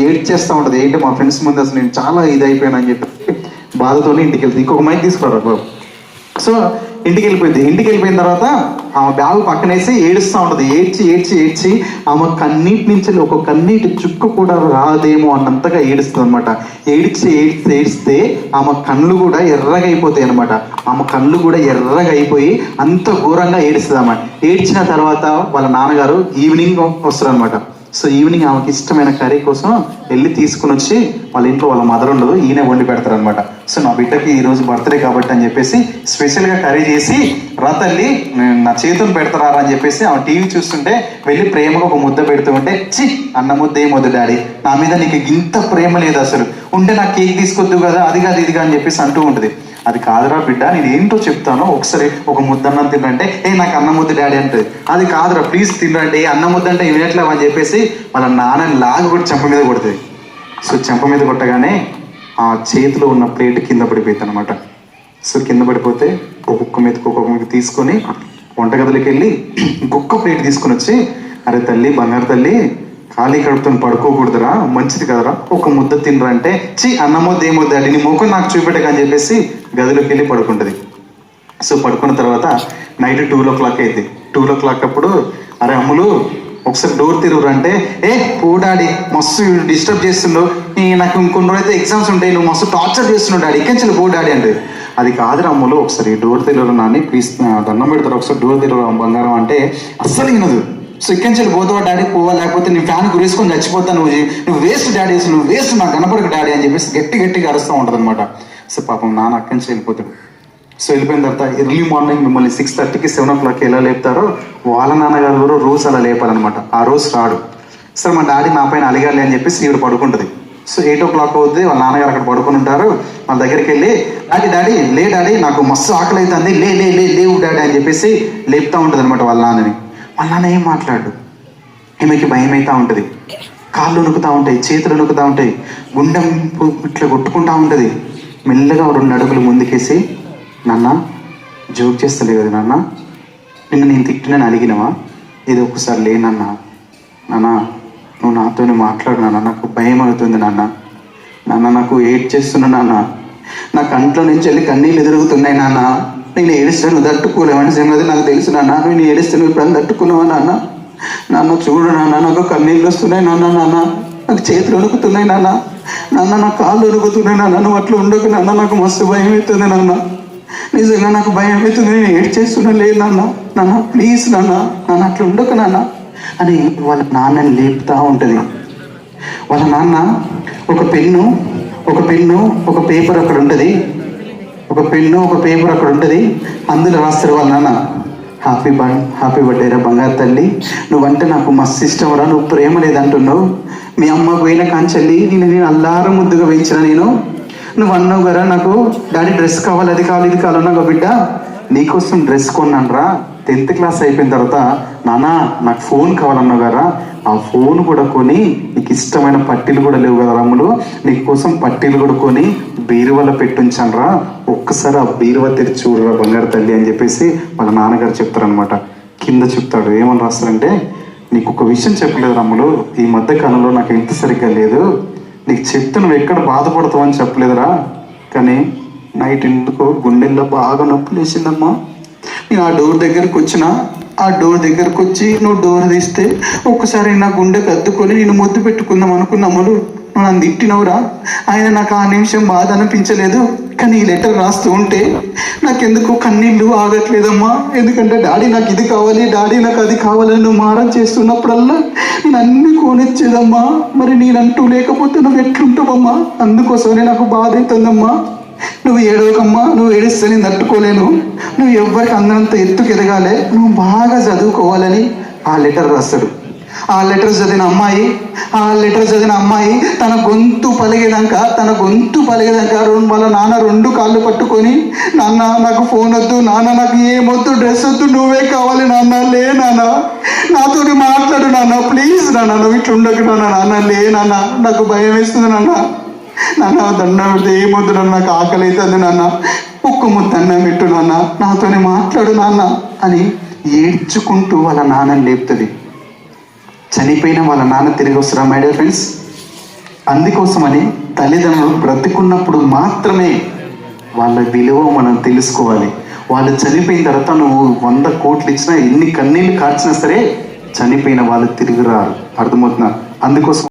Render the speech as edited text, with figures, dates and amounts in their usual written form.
ఏడ్చేస్తూ ఉంటుంది. ఏంటి మా ఫ్రెండ్స్ ముందు అసలు నేను చాలా ఇది అయిపోయాను అని చెప్పి బాధతోనే ఇంటికి వెళ్తుంది. ఇంకొక మైక్ తీసుకురారు బాబు. సో ఇంటికి వెళ్ళిపోయింది. ఇంటికి వెళ్ళిపోయిన తర్వాత ఆమె బ్యాగ్ పక్కనేసి ఏడుస్తూ ఉంటుంది. ఏడ్చి ఏడ్చి ఏడ్చి ఆమె కన్నీటి నుంచి ఒక కన్నీటి చుక్క కూడా రాదేమో అన్నంతగా ఏడుస్తుంది అనమాట. ఏడ్చి ఏడ్చి ఏడిస్తే ఆమె కళ్ళు కూడా ఎర్రగా అయిపోతాయి అనమాట. ఆమె కళ్ళు కూడా ఎర్రగా అయిపోయి అంత ఘోరంగా ఏడుస్తుంది అన్నమాట. ఏడ్చిన తర్వాత వాళ్ళ నాన్నగారు ఈవినింగ్ వస్తారు అనమాట. సో ఈవినింగ్ ఆమెకి ఇష్టమైన కర్రీ కోసం వెళ్ళి తీసుకుని వచ్చి వాళ్ళ ఇంట్లో వాళ్ళ మదర్ ఉండదు, ఈయన వండి పెడతారు అనమాట. సో నా బిడ్డకి ఈరోజు బర్త్డే కాబట్టి అని చెప్పేసి స్పెషల్గా కర్రీ చేసి రా తల్లి నా చేతులు పెడతారా అని చెప్పేసి ఆమె టీవీ చూస్తుంటే వెళ్ళి ప్రేమగా ఒక ముద్ద పెడుతూ ఉంటే, చి అన్న ముద్ద ఏమొద్దు డాడీ, నా మీద నీకు ఇంత ప్రేమ లేదు అసలు, ఉంటే నాకు కేక్ తీసుకొద్దు కదా, అది కాదు ఇదిగా అని చెప్పేసి అంటూ ఉంటుంది. అది కాదురా బిడ్డ, నేను ఏంటో చెప్తాను, ఒకసారి ఒక ముద్ద అన్నం తినంటే నాకు అన్న ముద్ద డాడీ అంటుంది. అది కాదురా ప్లీజ్ తినంటే అన్న ముద్ద అంటే వినట్లేవు అని చెప్పేసి వాళ్ళ నాన్నని లాగి కూడా చెంప మీద కొడుతుంది. సో చెంప మీద కొట్టగానే ఆ చేతిలో ఉన్న ప్లేట్ కింద పడిపోయింది అనమాట. సో కింద పడిపోతే ఒక్కొక్క మీద తీసుకొని వంటగదిలోకి వెళ్ళి ఇంకొక ప్లేట్ తీసుకొని వచ్చి, అరే తల్లి బంగారు తల్లి, ఖాళీ కడుపుతో పడుకోకూడదురా, మంచిది కదరా, ఒక ముద్ద తినరా అంటే, చి అన్న ముద్ద ఏమొద్దు డాడీ, నీ ముఖం నాకు చూపెట్టకని చెప్పేసి గదిలోకి వెళ్ళి పడుకుంటుంది. సో పడుకున్న తర్వాత నైట్ 2 o'clock అయింది. 2 o'clock అప్పుడు, అరే అమ్ములు ఒకసారి డోర్ తిరుగురు అంటే, పో డాడీ మస్తు డిస్టర్బ్ చేస్తుండవు, నాకు ఇంకొన్ని రోజులైతే ఎగ్జామ్స్ ఉంటాయి, నువ్వు మస్తు టార్చర్ చేస్తున్నావు డాడీ, ఎక్కించలే పో డాడీ అంటే. అది కాదురా అమ్ములు, ఒకసారి డోర్ తిరుగురు నాని ప్లీజ్ దండం పెడతారు, ఒకసారి డోర్ తిరుగురు బంగారం అంటే అస్సలు వినదు. సో ఇక్కడి నుంచి పోతావా డాడీ, పోవా, లేకపోతే నీ ఫ్యాన్ గురేసుకొని చచ్చిపోతా, నువ్వు వేస్ట్ డాడీ, అసలు నువ్వు వేస్ట్, నాకు కనపడకు డాడీ అని చెప్పేసి గట్టిగా అరుస్తూ ఉంటుంది అనమాట. సో పాపం నాన్న అక్కడి నుంచి వెళ్ళిపోతాడు. సో వెళ్ళిపోయిన తర్వాత ఎర్లీ మార్నింగ్ మిమ్మల్ని 6:30కి 7 o'clock ఎలా లేపుతారో వాళ్ళ నాన్నగారు కూడా రోజు అలా లేపాలన్నమాట. ఆ రోజు రాడు. సరే మా డాడీ నా పైన అలిగాలి అని చెప్పేసి ఈవిడ పడుకుంటుంది. సో 8 o'clock అవుతుంది, వాళ్ళ నాన్నగారు అక్కడ పడుకుని ఉంటారు. వాళ్ళ దగ్గరికి వెళ్ళి, డాడీ లే డాడీ, నాకు మస్తు ఆకలి అవుతుంది, లేవు డాడీ అని చెప్పేసి లేపుతూ ఉంటుంది అనమాట వాళ్ళ నాన్నని. వాళ్ళ నాన్న ఏం మాట్లాడు, ఈమెకి భయం అవుతూ ఉంటుంది, కాళ్ళు వణుకుతూ ఉంటాయి, చేతులు వణుకుతూ ఉంటాయి, గుండె ఇట్లా కొట్టుకుంటూ ఉంటుంది. మెల్లగా 2 అడుగులు ముందుకేసి, నాన్న జోక్ చేస్తలేవు కదా నాన్న, నిన్ను నేను తిట్టినని అడిగినవా, ఏదో ఒకసారి లేనన్న, నాన్న నువ్వు నాతోనే మాట్లాడు నాన్న, నాకు భయం అవుతుంది నాన్న, నాకు ఏడ్ చేస్తున్నా నాన్న, నా కంట్లో నుంచి వెళ్ళి కన్నీళ్ళు ఎదురుగుతున్నాయి నాన్న, నేను ఏడిస్తే నువ్వు తట్టుకోలేవని సంగతి నాకు తెలుసు నాన్న, నేను ఏడిస్తే నువ్వు ఇప్పుడు తట్టుకున్నావా నాన్న చూడు నాన్న, నాకు కన్నీళ్ళు వస్తున్నాయి నాన్న, నాకు చేతులు వణుకుతున్నాయి నాన్న, నా కాళ్ళు వణుకుతున్నాయి నాన్న, నువ్వు అట్లా ఉండకు నాన్న, నాకు మస్తు భయం అవుతుంది నాన్న, నిజంగా నాకు భయం అవుతుంది, నేను ఏడ్ చేస్తున్నా లేదు నాన్న ప్లీజ్ నాన్న అట్లా ఉండకు నాన్న అని వాళ్ళ నాన్నని లేపుతూ ఉంటుంది. వాళ్ళ నాన్న ఒక పెన్ను ఒక పేపర్ అక్కడ ఉంటుంది, అందులో రాస్తారు వాళ్ళ నాన్న, హ్యాపీ బర్త్డేరా బంగారు తల్లి, నువ్వంటే నాకు మస్తు ఇష్టంరా, నువ్వు ప్రేమ లేదంటున్నావు, మీ అమ్మ పోయిన కాంచెల్లి నేను అల్లారం ముద్దుగా పెంచిన, నువ్వు అన్నావు కదా నాకు డాడీ డ్రెస్ కావాలి, అది కావాలి, ఇది కావాలన్నావు బిడ్డ, నీకోసం డ్రెస్ కొన్నాను రా, 10th class అయిపోయిన తర్వాత నాన్న నాకు ఫోన్ కావాలన్నావు కదా, ఆ ఫోన్ కూడా కొని, నీకు ఇష్టమైన పట్టీలు కూడా లేవు కదా రమ్ములు, నీకోసం పట్టీలు కూడా కొని బీరువాలో పెట్టుంచాను రా, ఒక్కసారి ఆ బీరువా తెరిచి చూడరా బంగారు తల్లి అని చెప్పేసి వాళ్ళ నాన్నగారు చెప్తారనమాట. కింద చెప్తాడు, ఏమని రాస్తారంటే, నీకు ఒక విషయం చెప్పలేదు రమ్ములు, ఈ మధ్య కాలంలో నాకు ఎంత సరిగ్గా లేదు, నీకు చెప్తే నువ్వు ఎక్కడ బాధపడతావు అని చెప్పలేదురా, కానీ నైట్ ఎందుకో గుండెల్లో బాగా నొప్పి లేచిందమ్మా, నేను ఆ డోర్ దగ్గరకు వచ్చి నువ్వు డోర్ తీస్తే ఒక్కసారి నా గుండెకి అద్దుకొని నేను ముద్దు పెట్టుకుందాం అనుకున్నామను, నువ్వు నన్ను తిట్టినవురా, ఆయన నాకు ఆ నిమిషం బాధ అనిపించలేదు, కానీ ఈ లెటర్ రాస్తూ ఉంటే నాకెందుకు కన్నీళ్ళు ఆగట్లేదమ్మా, ఎందుకంటే డాడీ నాకు ఇది కావాలి, డాడీ నాకు అది కావాలని నువ్వు మారం చేస్తున్నప్పుడల్లా నేను అన్ని కోనిచ్చేదమ్మా, మరి నేనంటూ లేకపోతే నువ్వు ఎట్లుంటావమ్మా, అందుకోసమే నాకు బాధ అవుతుందమ్మా, నువ్వు ఏడవకమ్మా, నువ్వు ఏడిస్తే నేను తట్టుకోలేను, నువ్వు ఎవ్వరికి అందరంత ఎత్తుకు ఎదగాలి, నువ్వు బాగా చదువుకోవాలని ఆ లెటర్ రాస్తాడు. ఆ లెటర్ చదివిన అమ్మాయి తన గొంతు పలిగేదాకా వాళ్ళ నాన్న 2 కాళ్ళు పట్టుకొని, నాన్న నాకు ఫోన్ వద్దు, నాన్న నాకు ఏమొద్దు, డ్రెస్ వద్దు, నువ్వే కావాలి నాన్న, లే నాన్న నాతో మాట్లాడు నాన్న, ప్లీజ్ నాన్న, నువ్వు ఇట్లా ఉండకు నాన్న, లే నాన్న, నాకు భయం వేస్తుంది నాన్న దండం పెడితే ఏమొద్దు నాన్న, నాకు ఆకలి అవుతుంది నాన్న, ఒక్క ముద్ద అన్నం పెట్టు నాన్న, నాతోనే మాట్లాడు నాన్న అని ఏడ్చుకుంటూ వాళ్ళ నాన్నని లేపుతుంది. చనిపోయిన వాళ్ళ నాన్న తిరిగి వస్తారా మై డియర్ ఫ్రెండ్స్? అందుకోసమని తల్లిదండ్రులు బ్రతికున్నప్పుడు మాత్రమే వాళ్ళ విలువ మనం తెలుసుకోవాలి. వాళ్ళు చనిపోయిన తర్వాత నువ్వు 100 కోట్లు ఇచ్చినా, ఎన్ని కన్నీళ్ళు కార్చినా సరే చనిపోయిన వాళ్ళు తిరిగి రారు. అర్థమవుతున్నా? అందుకోసం